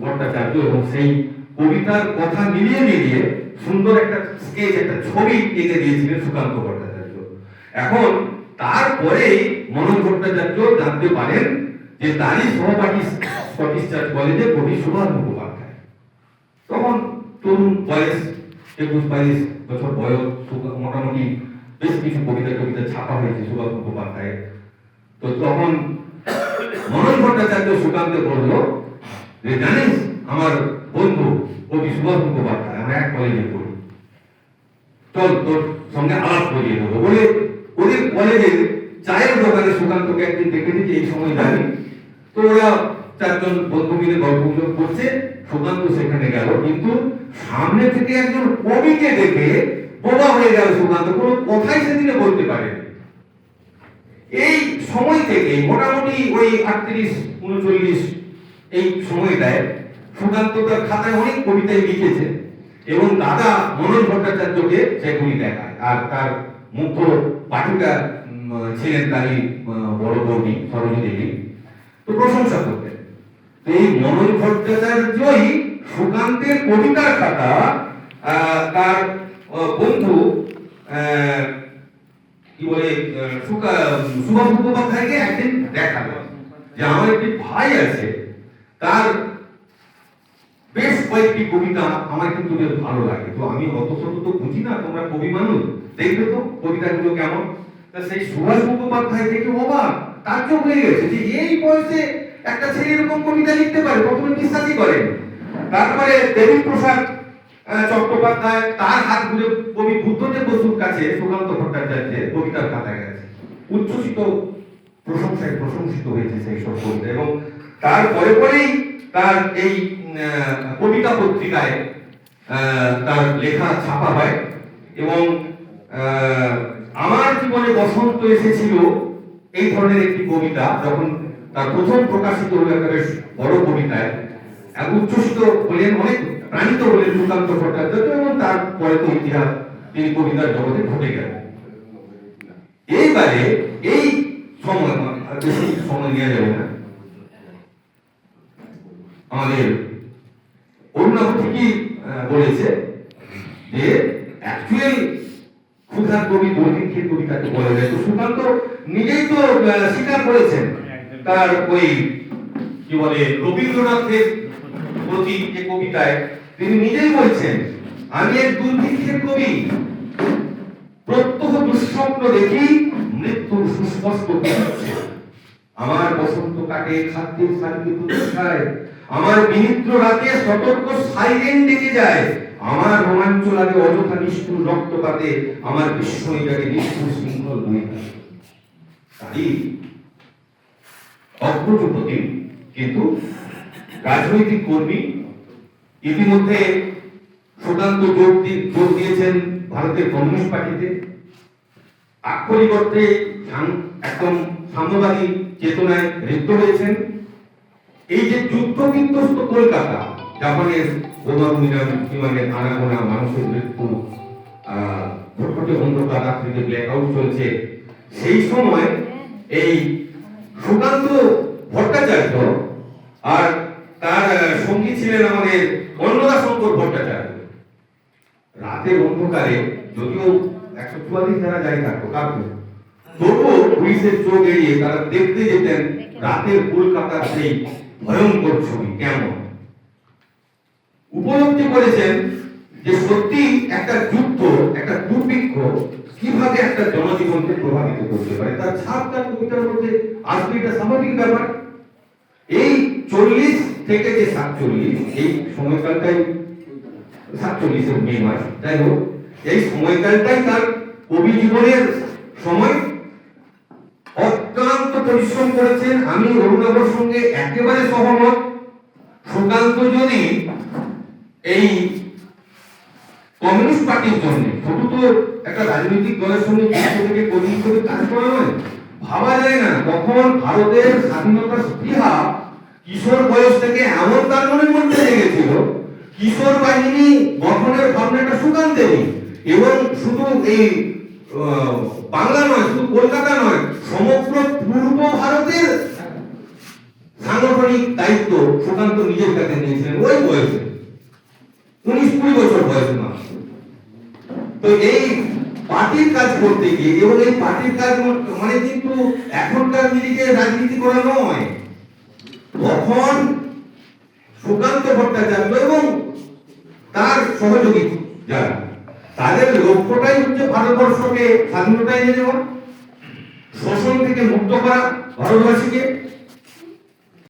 ভট্টাচার্য এবং সেই কবিতার কথা মিলিয়ে মিলিয়ে সুন্দর একটা স্কেচ, একটা ছবি এঁকে দিয়েছিলেন সুকান্ত ভট্টাচার্য। এখন তারপরেই মনোজ ভট্টাচার্য জানতে পারেন যে তারই সহপাঠী স্কটিশ চার্চ কলেজে কবি সুভাষ মুখোপাধ্যায়। তখন তরুণ বয়স, 21-22 বছর বয়স, মোটামুটি বেশ কিছু কবিতা ছাপা হয়েছে সুভাষ মুখোপাধ্যায়। তো তখন মনোজ ভট্টাচার্য সুকান্তকে বলল যে জানিস আমার বন্ধু কবি সুভাষ মুখোপাধ্যায়, আমরা এক কলেজে পড়ি, চল তোর সঙ্গে আলাপ করিয়ে দেবো বলে ওদের কলেজের চায়ের দোকানে সুকান্তকে একদিন দেখেছি যে এই সময় জানি। তো ওরা চারজন বন্ধু মিলে গল্প গুজব করছে, সুকান্ত সেখানে গেল, কিন্তু সামনে থেকে একজন কবিকে দেখে বোবা হয়ে গেল সুকান্ত, কোনো কথাই সেদিনে বলতে পারেনি। এই সময় থেকে মোটামুটি ওই 38-39 এই সময়টায় সুকান্ত তার খাতায় অনেক কবিতায় লিখেছে এবং দাদা মনোজ ভট্টাচার্যকে সেগুলি দেখায়। আর তার মুখ্য পাঠিকা ছিলেন তারই বড় বৌদি সরোজিনী দেবী, তো প্রশংসা করতেন। তো এই মনোজ ভট্টাচার্যই সুকান্তের কবিতার খাতা তার বন্ধু কি বলে সুভাষ মুখোপাধ্যায়কে একদিন দেখালো যে আমার একটি ভাই আছে, তার বেশ কয়েকটি কবিতা আমার কিন্তু বেশ ভালো লাগে। তো আমি অত শত তো বুঝি না, তোমরা কবি মানুষ, দেখবে তো কবিতাগুলো কেমন। তা সেই সুভাষ মুখোপাধ্যায় থেকে অবাক, তাজ্জব হয়ে গেছে যে এই বয়সে একটা ছেলে এরকম কবিতা লিখতে পারে, প্রথমে বিশ্বাসই করেন। তারপরে দেবীপ্রসাদ চট্টোপাধ্যায়, তার হাত ঘুরে কবি বুদ্ধদেব বসুর কাছে সুকান্ত ভট্টাচার্যের কবিতার খাতায় গেছে, উচ্ছ্বসিত প্রশংসায় প্রশংসিত হয়েছে সেই সব কবিতা। এবং তারপরে পরেই তার এই কবিতা পত্রিকায় তার লেখা ছাপা হয় এবং আমার জীবনে বসন্ত এসেছিল এই ধরনের একটি কবিতা যখন তার প্রথম প্রকাশিত হলো একটা বেশ বড় কবিতায়, এক উচ্ছ্বসিত হলেন, অনেক প্রাণিত হলেন সুকান্ত ভট্টাচার্য এবং তারপরে তো ইতিহাস তিনি কবিতার জগতে ঘটে গেলেন। এইবারে এই সময়, বেশি সময় নেওয়া যাবে না, আমাদের অরুণাভ ঠিকই বলেছে যে অ্যাকচুয়াল সুধার কবি দৈনিকের কবিতাকে বলা যায়। তো সুকান্ত নিজেই তো স্বীকার করেছেন তার ওই কি বলে রবীন্দ্রনাথের প্রতি যে কবিতায় তিনি নিজেই বলছেন, আমি এক দুর্ভিক্ষের কবি, প্রত্যহ দুঃস্বপ্ন দেখি মৃত্যুর সুস্পষ্ট হচ্ছে, আমার বসন্ত কাটে খাদ্যের শান্তি প্রতীক্ষায়, আমার বিনিদ্র রাতে সতর্ক সাইরেন ডেকে যায়, আমার রোমাঞ্চ লাগে অযথা নিষ্ঠুর রক্তপাতে, আমার বিস্ময় জাগে নিষ্ঠুর শৃঙ্খল বইটা। তাই অগ্রজ প্রতিম কিন্তু রাজনৈতিক কর্মী। ইতিমধ্যে সুকান্ত যোগ দিয়েছেন ভারতের কমিউনিস্ট পার্টিতে, আক্ষরিক অর্থে একদম সাম্যবাদী চেতনায় ঋদ্ধ হয়েছেন। এই যে যুদ্ধ বিধ্বস্ত কলকাতা, জাপানের বোমা বিমানে আনাগোনা মানুষের মৃত্যু, ঘটঘটে অন্ধকার রাত্রিতে ব্ল্যাকআউট চলছে, সেই সময় এই সুকান্ত ভট্টাচার্য আর তার সঙ্গী ছিলেন আমাদের অন্নদা শঙ্কর ভট্টাচার্য। রাতের অন্ধকারে যদিও 144 ধারা জারি থাকতো কাকু, তবুও পুলিশের চোখ এড়িয়ে তারা দেখতে যেতেন রাতের কলকাতার সেই ভয়ঙ্কর ছবি কেমন। উপলব্ধি করেছেন যে সত্যি একটা যুদ্ধ, একটা দুর্ভিক্ষ কিভাবে একটা জনজীবনকে প্রভাবিত করতে পারে। তার ছাপ তার কবিতার মধ্যে আসবে, এটা স্বাভাবিক ব্যাপার। এই 40 থেকে যে 47 এই সময়কালটাই 47 মে মাস, যাই হোক এই সময়কালটাই তার কবি জীবনের সময়। অত্যন্ত পরিশ্রম করেছেন, আমি অরুণাভর সঙ্গে একেবারে সহমত। সুকান্ত যদি এই কমিউনিস্ট পার্টির জন্য, শুধু তো একটা রাজনৈতিক দলের সঙ্গে থেকে কর্মী হিসেবে কাজ করা নয়, ভাবা যায় না তখন ভারতের স্বাধীনতার স্পৃহা কিশোর বয়স থেকে এমন তার মনের মধ্যে লেগেছিল, কিশোর বাহিনী গঠনের ভাবনাটা সুকান্তেরই। এবং শুধু এই বাংলা নয়, শুধু কলকাতা নয়, সমগ্র পূর্ব ভারতের সাংগঠনিক দায়িত্ব সুকান্ত নিজের কাছে নিয়েছিলেন ওই বয়সে, 19-20 বছর বয়সে মানুষ। তো এই পার্টির কাজ করতে গিয়ে, এবং এই পার্টির কাজ মানে কিন্তু এখনকার দিকে রাজনীতি করা নয়, তখন সুকান্ত ভট্টাচার্য এবং তার সহযোগী যারা, তাদের লক্ষ্যটাই হচ্ছে ভারতবর্ষকে স্বাধীনতা এনে দেওয়া, শোষণ থেকে মুক্ত করা ভারতবাসীকে,